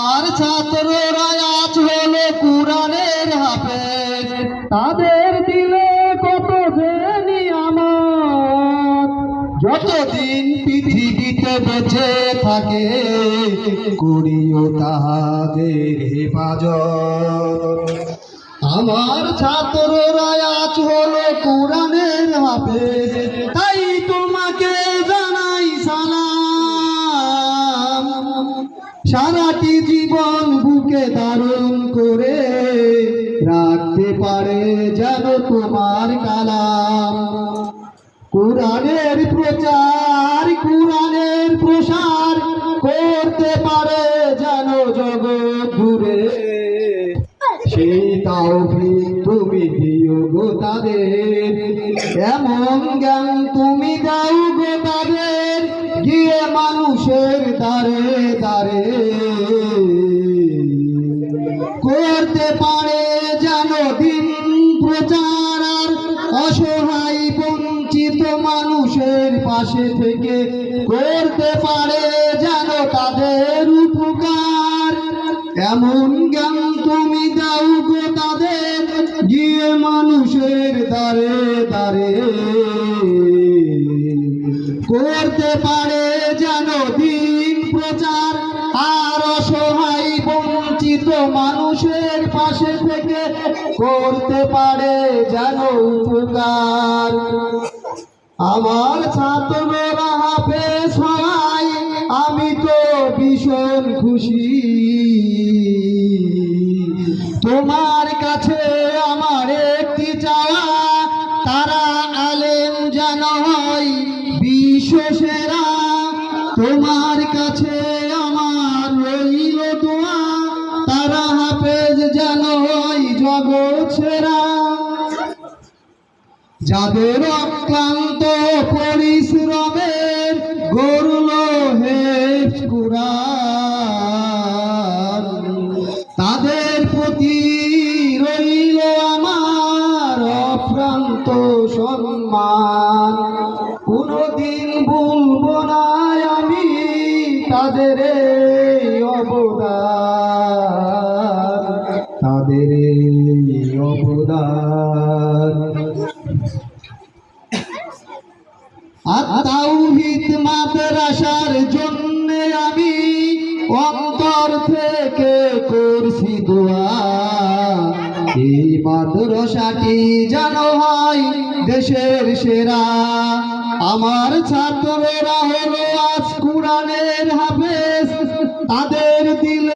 আর ছাত্ররা আজ হলো কুরআনের হাফেজ, তাদের দিলে কত যে নিয়ামত। যতদিন পৃথিবীতে বেঁচে থাকে করিও তাহাদের হেফাজত। আমার ছাত্ররা আজ হলো কুরআনের হাফেজ, তাই তোমাকে জানাই সালাম। সারাটি জীবন বুকে ধারণ করে রাখতে পারে যেন তোমার কালাম। কুরআনের প্রচার কুরআনের প্রসার করতে পারে যেন জগৎ জুড়ে, সেই তৌফিক তুমি দিও গো তাদের, এমন জ্ঞান তুমি দাও গো তাদের, গিয়ে মানুষের দ্বারে দ্বারে করতে পারে যেন দিন প্রচার। আর অসহায় বঞ্চিত মানুষের পাশে থেকে করতে পারে যেন তাদের উপকার। এমন জ্ঞান তুমি দাও গো তাদের, গিয়ে মানুষের দ্বারে দ্বারে করতে পারে যেন দিন প্রচার। আর অসহায় বঞ্চিত মানুষের পাশে থেকে করতে পারে যেন উপকার। আমার ছাত্ররা হাফেজ হওয়ায় আমি তো ভীষণ খুশি, তোমার কাছে আমার একটি চাওয়া, তারা আলেম যেন হয় বিশ্ব সেরা। তোমার কাছে আমার রইল দোয়া, তারা হাফেজ যেন হয় জগৎ সেরা। যাদের অক্লান্ত পরিশ্রমের গড়ল হেফজ কুরআন, তাদের প্রতি রইল আমার অফ্রান্ত সম্মান। কোনদিন ভুলবো না আমি তাদের অবদান, তাদের অবদান। তাওহীদ মাদ্রাসার জন্য আমি অন্তর থেকে করছি দোয়া, এই মাদ্রাসাটি যেন হয় দেশের সেরা। আমার ছাত্ররা হলো আজ কুরআনের হাফেজ, তাদের